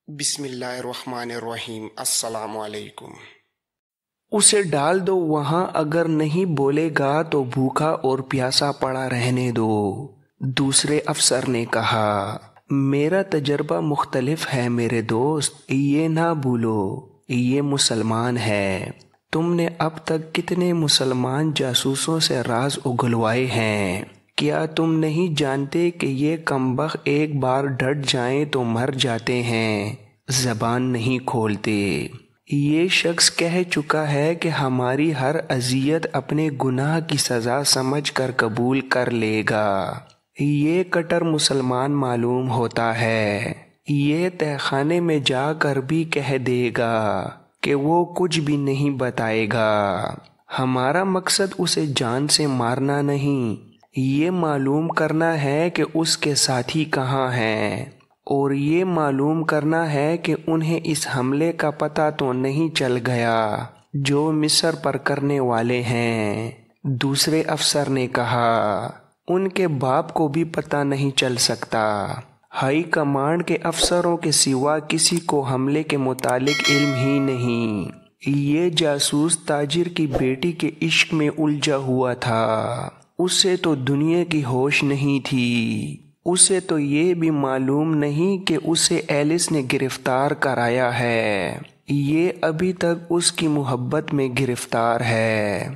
بسم اللہ الرحمن الرحیم۔ السلام علیکم۔ اسے ڈال دو وہاں، اگر نہیں بولے گا تو بھوکا اور پیاسا پڑا رہنے دو۔ دوسرے افسر نے کہا، میرا تجربہ مختلف ہے میرے دوست، یہ نہ بھولو یہ مسلمان ہے۔ تم نے اب تک کتنے مسلمان جاسوسوں سے راز اگلوائے ہیں؟ کیا تم نہیں جانتے کہ یہ کمبخت ایک بار ڈٹ جائیں تو مر جاتے ہیں، زبان نہیں کھولتے؟ یہ شخص کہہ چکا ہے کہ ہماری ہر اذیت اپنے گناہ کی سزا سمجھ کر قبول کر لے گا۔ یہ کٹر مسلمان معلوم ہوتا ہے۔ یہ تہہ خانے میں جا کر بھی کہہ دے گا کہ وہ کچھ بھی نہیں بتائے گا۔ ہمارا مقصد اسے جان سے مارنا نہیں، یہ معلوم کرنا ہے کہ اس کے ساتھی کہاں ہیں، اور یہ معلوم کرنا ہے کہ انہیں اس حملے کا پتہ تو نہیں چل گیا جو مصر پر کرنے والے ہیں۔ دوسرے افسر نے کہا، ان کے باپ کو بھی پتہ نہیں چل سکتا۔ ہائی کمانڈ کے افسروں کے سوا کسی کو حملے کے متعلق علم ہی نہیں۔ یہ جاسوس تاجر کی بیٹی کے عشق میں الجھا ہوا تھا۔ اسے تو دنیا کی ہوش نہیں تھی۔ اسے تو یہ بھی معلوم نہیں کہ اسے ایلس نے گرفتار کرایا ہے۔ یہ ابھی تک اس کی محبت میں گرفتار ہے۔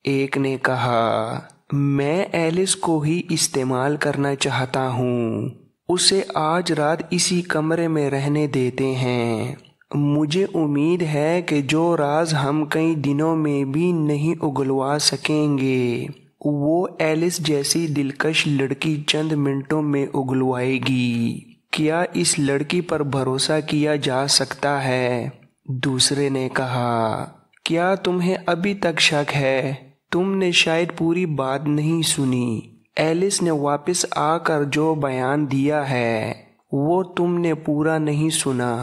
ایک نے کہا، میں ایلس کو ہی استعمال کرنا چاہتا ہوں، اسے آج رات اسی کمرے میں رہنے دیتے ہیں۔ مجھے امید ہے کہ جو راز ہم کئی دنوں میں بھی نہیں اگلوا سکیں گے، وہ ایلس جیسی دلکش لڑکی چند منٹوں میں اگلوائے گی۔ کیا اس لڑکی پر بھروسہ کیا جا سکتا ہے؟ دوسرے نے کہا، کیا تمہیں ابھی تک شک ہے؟ تم نے شاید پوری بات نہیں سنی۔ ایلس نے واپس آ کر جو بیان دیا ہے وہ تم نے پورا نہیں سنا۔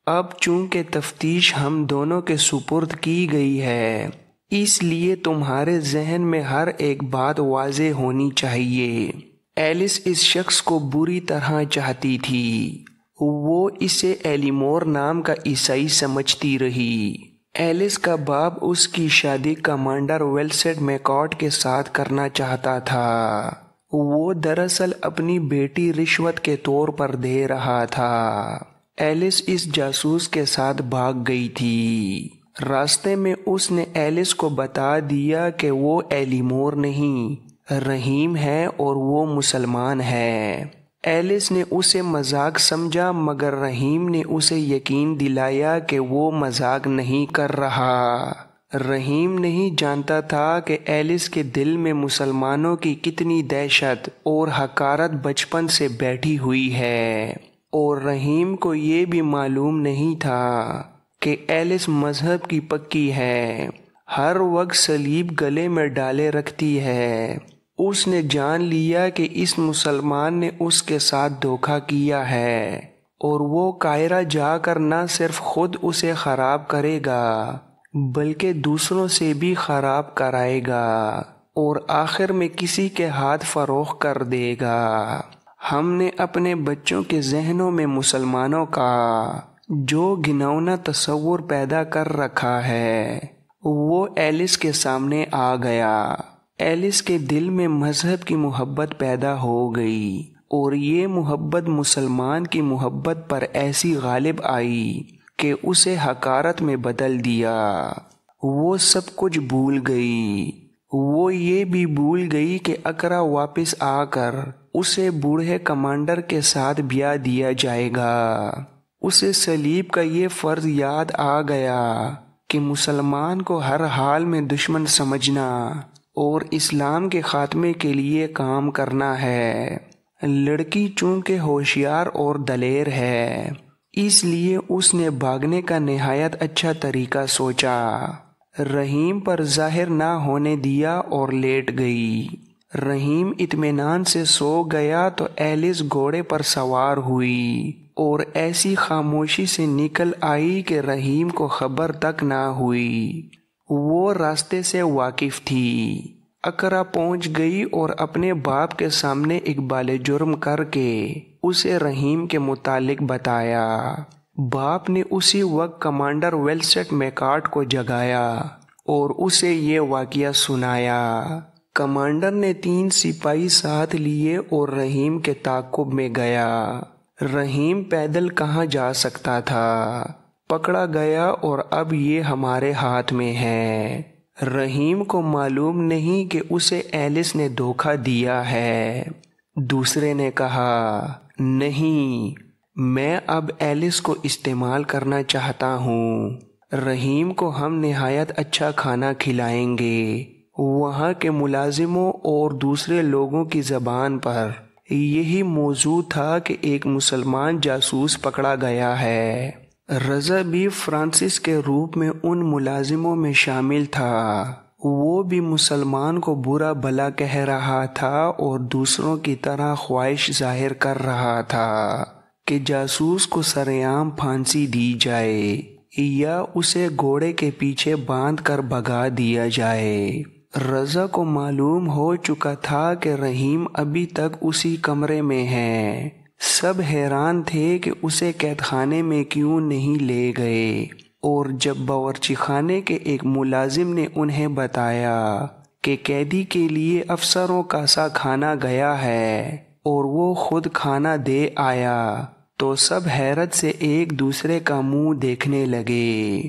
اب چونکہ تفتیش ہم دونوں کے سپرد کی گئی ہے، اس لیے تمہارے ذہن میں ہر ایک بات واضح ہونی چاہیے۔ ایلس اس شخص کو بری طرح چاہتی تھی۔ وہ اسے ایلیمور نام کا عیسائی سمجھتی رہی۔ ایلس کا باپ اس کی شادی کمانڈر ویلسٹ میکارٹ کے ساتھ کرنا چاہتا تھا۔ وہ دراصل اپنی بیٹی رشوت کے طور پر دے رہا تھا۔ ایلس اس جاسوس کے ساتھ بھاگ گئی تھی۔ راستے میں اس نے ایلس کو بتا دیا کہ وہ ایلیمور نہیں، رحیم ہے اور وہ مسلمان ہے۔ ایلس نے اسے مذاق سمجھا، مگر رحیم نے اسے یقین دلایا کہ وہ مذاق نہیں کر رہا۔ رحیم نہیں جانتا تھا کہ ایلس کے دل میں مسلمانوں کی کتنی دہشت اور حقارت بچپن سے بیٹھی ہوئی ہے، اور رحیم کو یہ بھی معلوم نہیں تھا کہ ایلس مذہب کی پکی ہے، ہر وقت صلیب گلے میں ڈالے رکھتی ہے۔ اس نے جان لیا کہ اس مسلمان نے اس کے ساتھ دھوکہ کیا ہے، اور وہ قاہرہ جا کر نہ صرف خود اسے خراب کرے گا بلکہ دوسروں سے بھی خراب کرائے گا، اور آخر میں کسی کے ہاتھ فروخت کر دے گا۔ ہم نے اپنے بچوں کے ذہنوں میں مسلمانوں کا جو گھناؤنا تصور پیدا کر رکھا ہے وہ ایلس کے سامنے آ گیا۔ ایلس کے دل میں مذہب کی محبت پیدا ہو گئی، اور یہ محبت مسلمان کی محبت پر ایسی غالب آئی کہ اسے حقارت میں بدل دیا۔ وہ سب کچھ بھول گئی۔ وہ یہ بھی بھول گئی کہ اقرا واپس آ کر اسے بوڑھے کمانڈر کے ساتھ بیاہ دیا جائے گا۔ اسے صلیب کا یہ فرض یاد آ گیا کہ مسلمان کو ہر حال میں دشمن سمجھنا اور اسلام کے خاتمے کے لیے کام کرنا ہے۔ لڑکی چونکہ ہوشیار اور دلیر ہے، اس لیے اس نے بھاگنے کا نہایت اچھا طریقہ سوچا۔ رحیم پر ظاہر نہ ہونے دیا اور لیٹ گئی۔ رحیم اطمینان سے سو گیا تو ایلس گھوڑے پر سوار ہوئی اور ایسی خاموشی سے نکل آئی کہ رحیم کو خبر تک نہ ہوئی۔ وہ راستے سے واقف تھی۔ اقرا پہنچ گئی اور اپنے باپ کے سامنے اقبال جرم کر کے اسے رحیم کے متعلق بتایا۔ باپ نے اسی وقت کمانڈر ویلسٹ میکارٹ کو جگایا اور اسے یہ واقعہ سنایا۔ کمانڈر نے 3 سپاہی ساتھ لیے اور رحیم کے تعاقب میں گیا۔ رحیم پیدل کہاں جا سکتا تھا؟ پکڑا گیا اور اب یہ ہمارے ہاتھ میں ہے۔ رحیم کو معلوم نہیں کہ اسے ایلس نے دھوکہ دیا ہے۔ دوسرے نے کہا، نہیں، میں اب ایلس کو استعمال کرنا چاہتا ہوں۔ رحیم کو ہم نہایت اچھا کھانا کھلائیں گے۔ وہاں کے ملازموں اور دوسرے لوگوں کی زبان پر یہی موضوع تھا کہ ایک مسلمان جاسوس پکڑا گیا ہے۔ رضا بھی فرانسس کے روپ میں ان ملازموں میں شامل تھا۔ وہ بھی مسلمان کو برا بھلا کہہ رہا تھا اور دوسروں کی طرح خواہش ظاہر کر رہا تھا کہ جاسوس کو سرعام پھانسی دی جائے یا اسے گھوڑے کے پیچھے باندھ کر بھگا دیا جائے۔ رضا کو معلوم ہو چکا تھا کہ رحیم ابھی تک اسی کمرے میں ہے۔ سب حیران تھے کہ اسے قید خانے میں کیوں نہیں لے گئے، اور جب باورچی خانے کے ایک ملازم نے انہیں بتایا کہ قیدی کے لیے افسروں کا سا کھانا گیا ہے اور وہ خود کھانا دے آیا، تو سب حیرت سے ایک دوسرے کا منہ دیکھنے لگے۔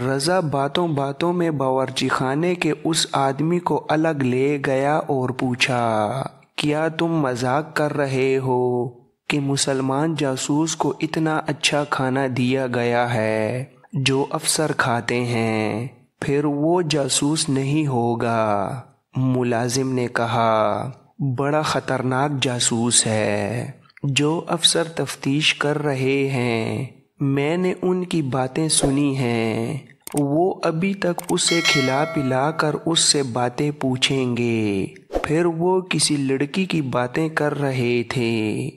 رضا باتوں باتوں میں باورچی خانے کے اس آدمی کو الگ لے گیا اور پوچھا، کیا تم مذاق کر رہے ہو کہ مسلمان جاسوس کو اتنا اچھا کھانا دیا گیا ہے جو افسر کھاتے ہیں، پھر وہ جاسوس نہیں ہوگا؟ ملازم نے کہا، بڑا خطرناک جاسوس ہے جو افسر تفتیش کر رہے ہیں۔ میں نے ان کی باتیں سنی ہیں۔ وہ ابھی تک اسے کھلا پلا کر اس سے باتیں پوچھیں گے۔ پھر وہ کسی لڑکی کی باتیں کر رہے تھے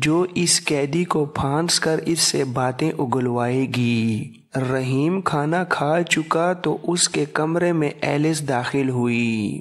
جو اس قیدی کو پھانس کر اس سے باتیں اگلوائے گی۔ رحیم کھانا کھا چکا تو اس کے کمرے میں ایلس داخل ہوئی۔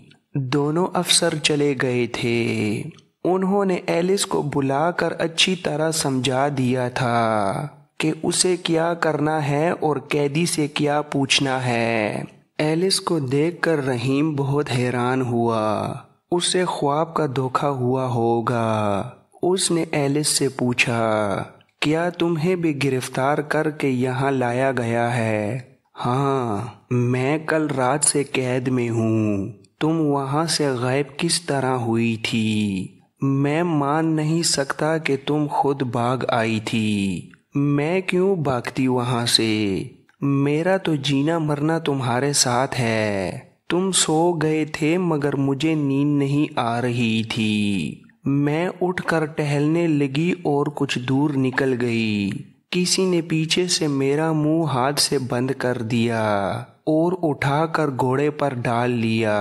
دونوں افسر چلے گئے تھے۔ انہوں نے ایلس کو بلا کر اچھی طرح سمجھا دیا تھا کہ اسے کیا کرنا ہے اور قیدی سے کیا پوچھنا ہے۔ ایلس کو دیکھ کر رحیم بہت حیران ہوا۔ اسے خواب کا دھوکہ ہوا ہوگا۔ اس نے ایلس سے پوچھا، کیا تمہیں بھی گرفتار کر کے یہاں لایا گیا ہے؟ ہاں، میں کل رات سے قید میں ہوں۔ تم وہاں سے غائب کس طرح ہوئی تھی؟ میں مان نہیں سکتا کہ تم خود بھاگ آئی تھی۔ میں کیوں بھاگتی وہاں سے؟ میرا تو جینا مرنا تمہارے ساتھ ہے۔ تم سو گئے تھے مگر مجھے نیند نہیں آ رہی تھی۔ میں اٹھ کر ٹہلنے لگی اور کچھ دور نکل گئی۔ کسی نے پیچھے سے میرا منہ ہاتھ سے بند کر دیا اور اٹھا کر گھوڑے پر ڈال لیا۔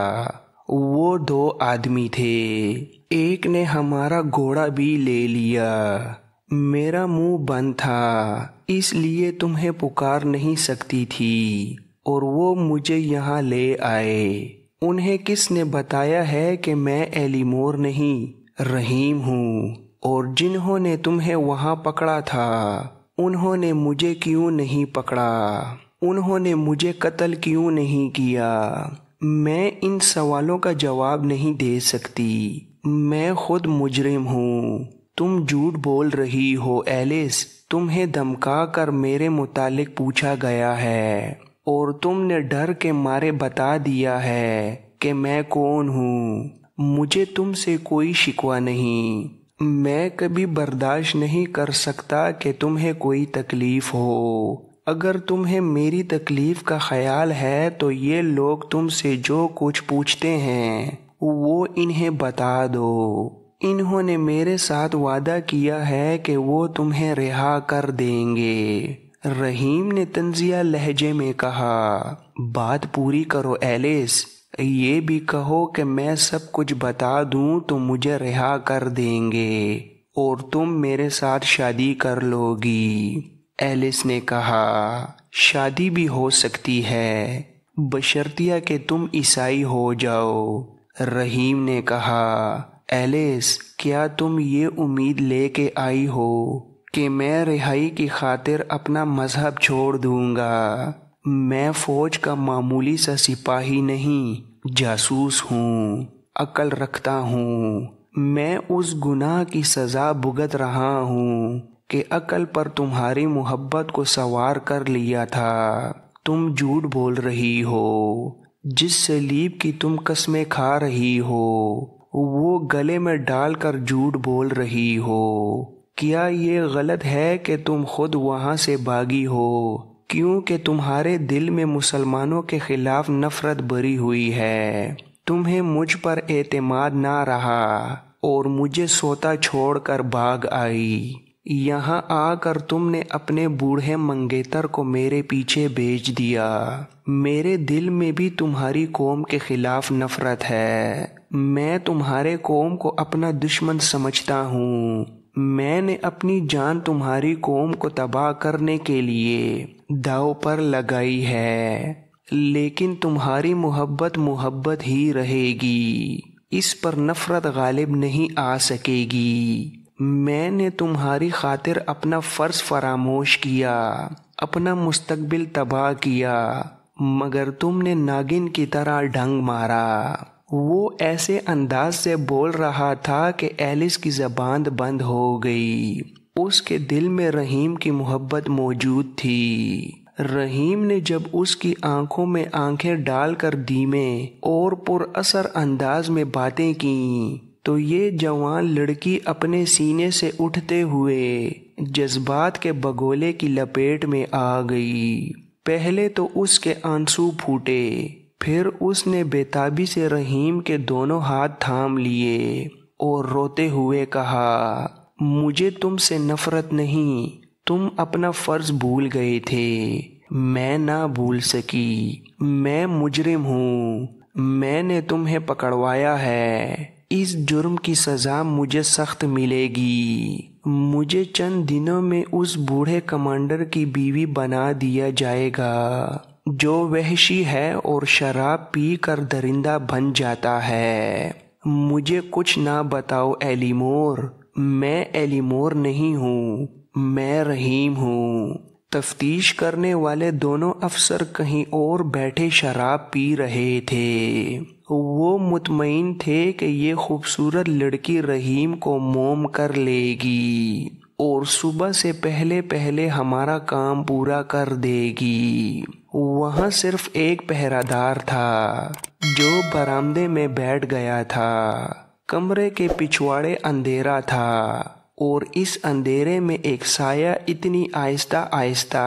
وہ 2 آدمی تھے۔ ایک نے ہمارا گھوڑا بھی لے لیا۔ میرا منہ بند تھا، اس لیے تمہیں پکار نہیں سکتی تھی، اور وہ مجھے یہاں لے آئے۔ انہیں کس نے بتایا ہے کہ میں ایلیمور نہیں رحیم ہوں، اور جنہوں نے تمہیں وہاں پکڑا تھا انہوں نے مجھے کیوں نہیں پکڑا؟ انہوں نے مجھے قتل کیوں نہیں کیا؟ میں ان سوالوں کا جواب نہیں دے سکتی۔ میں خود مجرم ہوں۔ تم جھوٹ بول رہی ہو ایلس۔ تمہیں دھمکا کر میرے متعلق پوچھا گیا ہے اور تم نے ڈر کے مارے بتا دیا ہے کہ میں کون ہوں۔ مجھے تم سے کوئی شکوہ نہیں۔ میں کبھی برداشت نہیں کر سکتا کہ تمہیں کوئی تکلیف ہو۔ اگر تمہیں میری تکلیف کا خیال ہے تو یہ لوگ تم سے جو کچھ پوچھتے ہیں وہ انہیں بتا دو۔ انہوں نے میرے ساتھ وعدہ کیا ہے کہ وہ تمہیں رہا کر دیں گے۔ رحیم نے طنزیہ لہجے میں کہا، بات پوری کرو ایلس۔ یہ بھی کہو کہ میں سب کچھ بتا دوں تو مجھے رہا کر دیں گے اور تم میرے ساتھ شادی کر لو گی۔ ایلس نے کہا، شادی بھی ہو سکتی ہے بشرطیہ کہ تم عیسائی ہو جاؤ۔ رحیم نے کہا، ایلس، کیا تم یہ امید لے کے آئی ہو کہ میں رہائی کی خاطر اپنا مذہب چھوڑ دوں گا۔ میں فوج کا معمولی سا سپاہی نہیں، جاسوس ہوں، عقل رکھتا ہوں۔ میں اس گناہ کی سزا بھگت رہا ہوں کہ عقل پر تمہاری محبت کو سوار کر لیا تھا۔ تم جھوٹ بول رہی ہو، جس سلیب کی تم قسمیں کھا رہی ہو وہ گلے میں ڈال کر جھوٹ بول رہی ہو۔ کیا یہ غلط ہے کہ تم خود وہاں سے بھاگی ہو؟ کیونکہ تمہارے دل میں مسلمانوں کے خلاف نفرت بھری ہوئی ہے۔ تمہیں مجھ پر اعتماد نہ رہا اور مجھے سوتا چھوڑ کر بھاگ آئی۔ یہاں آ کر تم نے اپنے بوڑھے منگیتر کو میرے پیچھے بھیج دیا۔ میرے دل میں بھی تمہاری قوم کے خلاف نفرت ہے۔ میں تمہارے قوم کو اپنا دشمن سمجھتا ہوں۔ میں نے اپنی جان تمہاری قوم کو تباہ کرنے کے لیے داؤ پر لگائی ہے، لیکن تمہاری محبت ہی رہے گی، اس پر نفرت غالب نہیں آ سکے گی۔ میں نے تمہاری خاطر اپنا فرض فراموش کیا، اپنا مستقبل تباہ کیا، مگر تم نے ناگن کی طرح ڈنگ مارا۔ وہ ایسے انداز سے بول رہا تھا کہ ایلس کی زبان بند ہو گئی۔ اس کے دل میں رحیم کی محبت موجود تھی۔ رحیم نے جب اس کی آنکھوں میں آنکھیں ڈال کر دھیمے اور پر اثر انداز میں باتیں کیں تو یہ جوان لڑکی اپنے سینے سے اٹھتے ہوئے جذبات کے بگولے کی لپیٹ میں آ گئی۔ پہلے تو اس کے آنسو پھوٹے، پھر اس نے بے تابی سے رحیم کے دونوں ہاتھ تھام لیے اور روتے ہوئے کہا، مجھے تم سے نفرت نہیں، تم اپنا فرض بھول گئے تھے، میں نہ بھول سکی، میں مجرم ہوں، میں نے تمہیں پکڑوایا ہے، اس جرم کی سزا مجھے سخت ملے گی۔ مجھے چند دنوں میں اس بوڑھے کمانڈر کی بیوی بنا دیا جائے گا جو وحشی ہے اور شراب پی کر درندہ بن جاتا ہے۔ مجھے کچھ نہ بتاؤ ایلیمور، میں ایلیمور نہیں ہوں، میں رحیم ہوں۔ تفتیش کرنے والے دونوں افسر کہیں اور بیٹھے شراب پی رہے تھے۔ وہ مطمئن تھے کہ یہ خوبصورت لڑکی رحیم کو موم کر لے گی اور صبح سے پہلے ہمارا کام پورا کر دے گی۔ وہاں صرف ایک پہرہ دار تھا جو برآمدے میں بیٹھ گیا تھا۔ کمرے کے پچھواڑے اندھیرا تھا اور اس اندھیرے میں ایک سایہ اتنی آہستہ آہستہ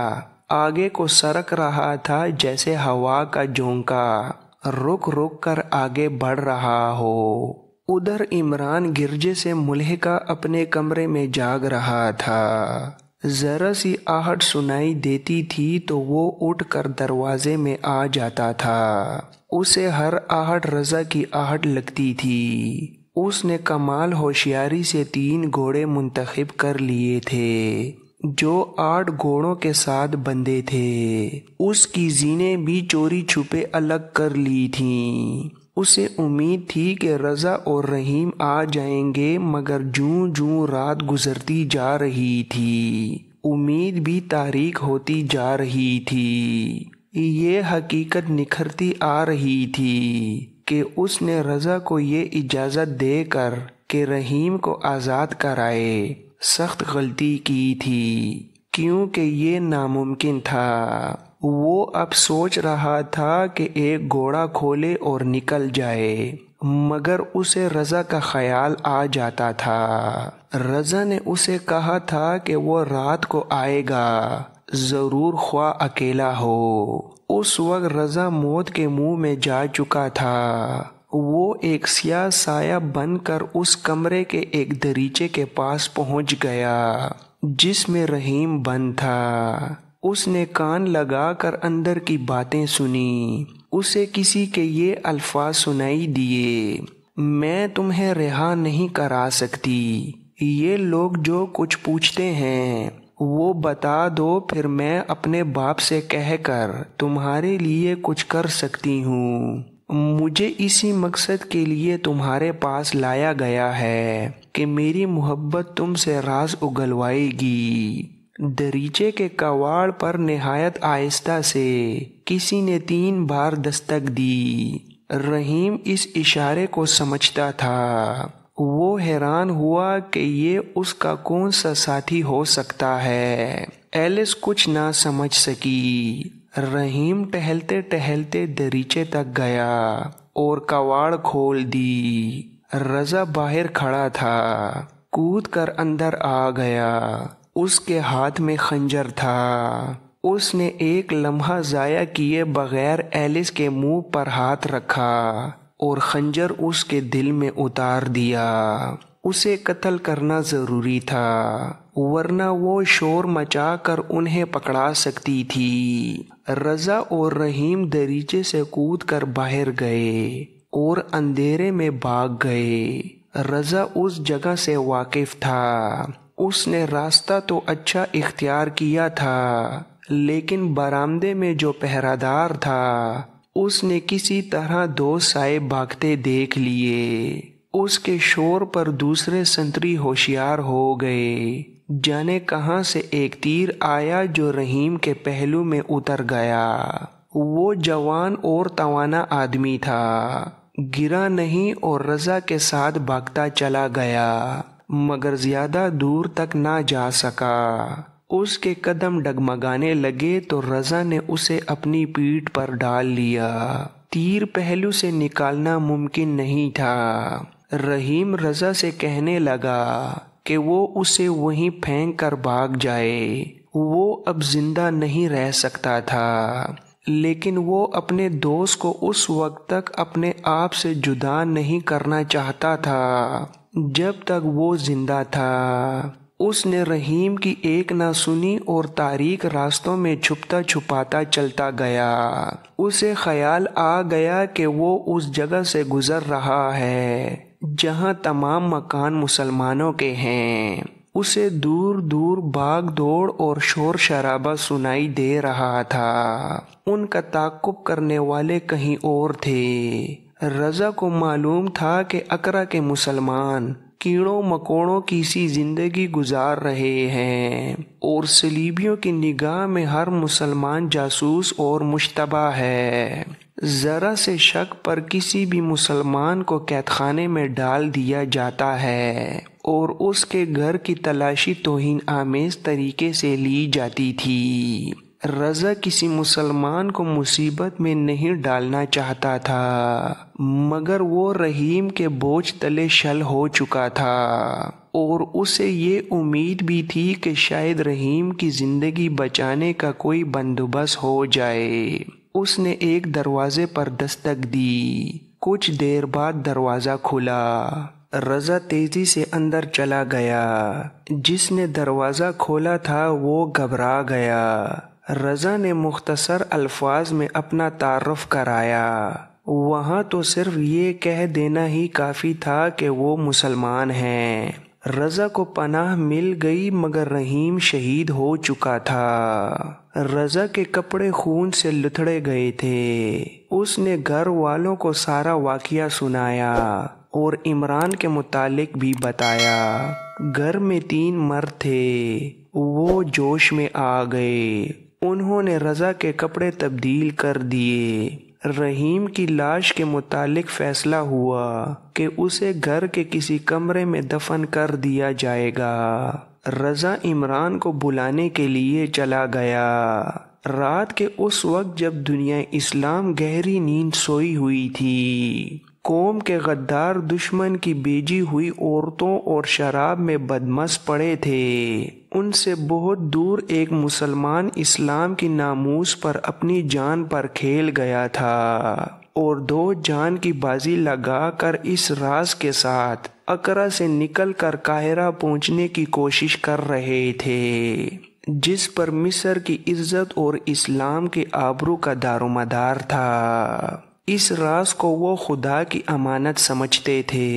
آگے کو سرک رہا تھا جیسے ہوا کا جھونکا رک رک کر آگے بڑھ رہا ہو۔ ادھر عمران گرجے سے ملحقہ اپنے کمرے میں جاگ رہا تھا۔ ذرا سی آہٹ سنائی دیتی تھی تو وہ اٹھ کر دروازے میں آ جاتا تھا۔ اسے ہر آہٹ رضا کی آہٹ لگتی تھی۔ اس نے کمال ہوشیاری سے 3 گھوڑے منتخب کر لیے تھے جو 8 گھوڑوں کے ساتھ بندھے تھے۔ اس کی زینیں بھی چوری چھپے الگ کر لی تھیں۔ اسے امید تھی کہ رضا اور رحیم آ جائیں گے، مگر جوں جوں رات گزرتی جا رہی تھی امید بھی تاریک ہوتی جا رہی تھی۔ یہ حقیقت نکھرتی آ رہی تھی کہ اس نے رضا کو یہ اجازت دے کر کہ رحیم کو آزاد کرائے سخت غلطی کی تھی، کیونکہ یہ ناممکن تھا۔ وہ اب سوچ رہا تھا کہ ایک گھوڑا کھولے اور نکل جائے، مگر اسے رضا کا خیال آ جاتا تھا۔ رضا نے اسے کہا تھا کہ وہ رات کو آئے گا، ضرور خواہ اکیلا ہو۔ اس وقت رضا موت کے منہ میں جا چکا تھا۔ وہ ایک سیاہ سایہ بن کر اس کمرے کے ایک دریچے کے پاس پہنچ گیا جس میں رحیم بند تھا۔ اس نے کان لگا کر اندر کی باتیں سنی۔ اسے کسی کے یہ الفاظ سنائی دیے، میں تمہیں رہا نہیں کرا سکتی، یہ لوگ جو کچھ پوچھتے ہیں وہ بتا دو، پھر میں اپنے باپ سے کہہ کر تمہارے لیے کچھ کر سکتی ہوں۔ مجھے اسی مقصد کے لیے تمہارے پاس لایا گیا ہے کہ میری محبت تم سے راز اگلوائے گی۔ دریچے کے کواڑ پر نہایت آہستہ سے کسی نے 3 بار دستک دی۔ رحیم اس اشارے کو سمجھتا تھا۔ وہ حیران ہوا کہ یہ اس کا کون سا ساتھی ہو سکتا ہے۔ ایلس کچھ نہ سمجھ سکی۔ رحیم ٹہلتے ٹہلتے دریچے تک گیا اور کواڑ کھول دی۔ رضا باہر کھڑا تھا، کود کر اندر آ گیا۔ اس کے ہاتھ میں خنجر تھا۔ اس نے ایک لمحہ ضائع کیے بغیر ایلس کے منہ پر ہاتھ رکھا اور خنجر اس کے دل میں اتار دیا۔ اسے قتل کرنا ضروری تھا، ورنہ وہ شور مچا کر انہیں پکڑا سکتی تھی۔ رضا اور رحیم دریچے سے کود کر باہر گئے اور اندھیرے میں بھاگ گئے۔ رضا اس جگہ سے واقف تھا۔ اس نے راستہ تو اچھا اختیار کیا تھا، لیکن برآمدے میں جو پہرہ دار تھا اس نے کسی طرح 2 سائے بھاگتے دیکھ لیے۔ اس کے شور پر دوسرے سنتری ہوشیار ہو گئے۔ جانے کہاں سے ایک تیر آیا جو رحیم کے پہلو میں اتر گیا۔ وہ جوان اور توانا آدمی تھا، گرا نہیں اور رضا کے ساتھ بھاگتا چلا گیا، مگر زیادہ دور تک نہ جا سکا۔ اس کے قدم ڈگمگانے لگے تو رضا نے اسے اپنی پیٹھ پر ڈال لیا۔ تیر پہلو سے نکالنا ممکن نہیں تھا۔ رحیم رضا سے کہنے لگا کہ وہ اسے وہیں پھینک کر بھاگ جائے۔ وہ اب زندہ نہیں رہ سکتا تھا، لیکن وہ اپنے دوست کو اس وقت تک اپنے آپ سے جدا نہیں کرنا چاہتا تھا جب تک وہ زندہ تھا۔ اس نے رحیم کی ایک نہ سنی اور تاریک راستوں میں چھپتا چھپاتا چلتا گیا۔ اسے خیال آ گیا کہ وہ اس جگہ سے گزر رہا ہے جہاں تمام مکان مسلمانوں کے ہیں۔ اسے دور دور بھاگ دوڑ اور شور شرابہ سنائی دے رہا تھا۔ ان کا تعاقب کرنے والے کہیں اور تھے۔ رضا کو معلوم تھا کہ اقرا کے مسلمان کیڑوں مکوڑوں کی سی زندگی گزار رہے ہیں اور صلیبیوں کی نگاہ میں ہر مسلمان جاسوس اور مشتبہ ہے۔ ذرا سے شک پر کسی بھی مسلمان کو قید خانے میں ڈال دیا جاتا ہے اور اس کے گھر کی تلاشی توہین آمیز طریقے سے لی جاتی تھی۔ رضا کسی مسلمان کو مصیبت میں نہیں ڈالنا چاہتا تھا، مگر وہ رحیم کے بوجھ تلے شل ہو چکا تھا اور اسے یہ امید بھی تھی کہ شاید رحیم کی زندگی بچانے کا کوئی بندوبست ہو جائے۔ اس نے ایک دروازے پر دستک دی۔ کچھ دیر بعد دروازہ کھلا۔ رضا تیزی سے اندر چلا گیا۔ جس نے دروازہ کھولا تھا وہ گھبرا گیا۔ رضا نے مختصر الفاظ میں اپنا تعارف کرایا۔ وہاں تو صرف یہ کہہ دینا ہی کافی تھا کہ وہ مسلمان ہیں۔ رضا کو پناہ مل گئی، مگر رحیم شہید ہو چکا تھا۔ رضا کے کپڑے خون سے لتھڑے گئے تھے۔ اس نے گھر والوں کو سارا واقعہ سنایا اور عمران کے متعلق بھی بتایا۔ گھر میں 3 مرد تھے۔ وہ جوش میں آ گئے۔ انہوں نے رضا کے کپڑے تبدیل کر دیے۔ رحیم کی لاش کے متعلق فیصلہ ہوا کہ اسے گھر کے کسی کمرے میں دفن کر دیا جائے گا۔ رضا عمران کو بلانے کے لیے چلا گیا۔ رات کے اس وقت جب دنیا اسلام گہری نیند سوئی ہوئی تھی، قوم کے غدار دشمن کی بیجی ہوئی عورتوں اور شراب میں بدمست پڑے تھے۔ ان سے بہت دور ایک مسلمان اسلام کی ناموس پر اپنی جان پر کھیل گیا تھا اور 2 جان کی بازی لگا کر اس راز کے ساتھ اقرا سے نکل کر قاہرہ پہنچنے کی کوشش کر رہے تھے، جس پر مصر کی عزت اور اسلام کی آبرو کا دارومدار تھا۔ اس راز کو وہ خدا کی امانت سمجھتے تھے۔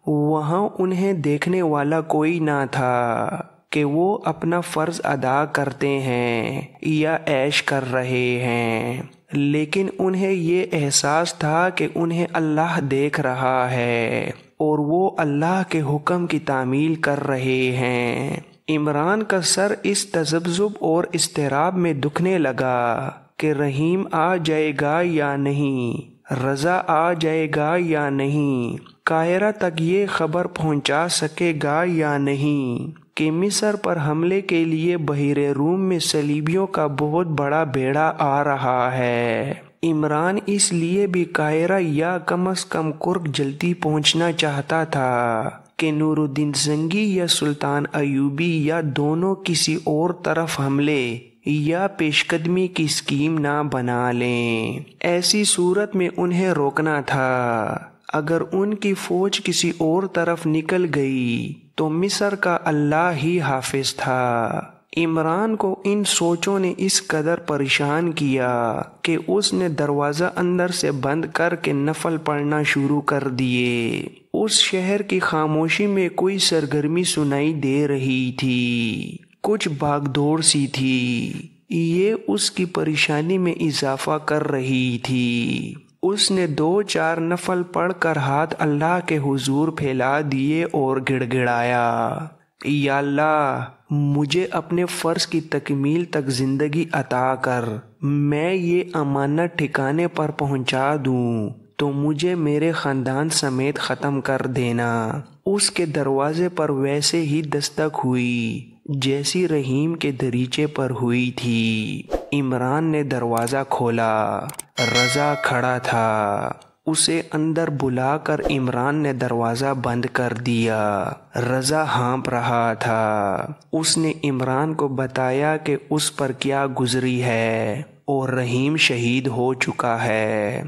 وہاں انہیں دیکھنے والا کوئی نہ تھا کہ وہ اپنا فرض ادا کرتے ہیں یا عیش کر رہے ہیں۔ لیکن انہیں یہ احساس تھا کہ انہیں اللہ دیکھ رہا ہے اور وہ اللہ کے حکم کی تعمیل کر رہے ہیں۔ عمران کا سر اس تذبذب اور اضطراب میں دکھنے لگا کہ رحیم آ جائے گا یا نہیں، رضا آ جائے گا یا نہیں، قاہرہ تک یہ خبر پہنچا سکے گا یا نہیں کہ مصر پر حملے کے لیے بحیرہ روم میں صلیبیوں کا بہت بڑا بیڑا آ رہا ہے۔ عمران اس لیے بھی قاہرہ یا کم از کم کرک جلدی پہنچنا چاہتا تھا کہ نور الدین زنگی یا سلطان ایوبی یا دونوں کسی اور طرف حملے یا پیش قدمی کی اسکیم نہ بنا لیں۔ ایسی صورت میں انہیں روکنا تھا۔ اگر ان کی فوج کسی اور طرف نکل گئی تو مصر کا اللہ ہی حافظ تھا۔ عمران کو ان سوچوں نے اس قدر پریشان کیا کہ اس نے دروازہ اندر سے بند کر کے نفل پڑھنا شروع کر دیے۔ اس شہر کی خاموشی میں کوئی سرگرمی سنائی دے رہی تھی، کچھ بھاگ دوڑ سی تھی، یہ اس کی پریشانی میں اضافہ کر رہی تھی۔ اس نے 2-4 نفل پڑھ کر ہاتھ اللہ کے حضور پھیلا دیے اور گڑ گڑایا، یا اللہ مجھے اپنے فرض کی تکمیل تک زندگی عطا کر، میں یہ امانت ٹھکانے پر پہنچا دوں تو مجھے میرے خاندان سمیت ختم کر دینا۔ اس کے دروازے پر ویسے ہی دستک ہوئی جیسی رحیم کے دریچے پر ہوئی تھی۔ عمران نے دروازہ کھولا، رضا کھڑا تھا۔ اسے اندر بلا کر عمران نے دروازہ بند کر دیا۔ رضا ہانپ رہا تھا۔ اس نے عمران کو بتایا کہ اس پر کیا گزری ہے اور رحیم شہید ہو چکا ہے۔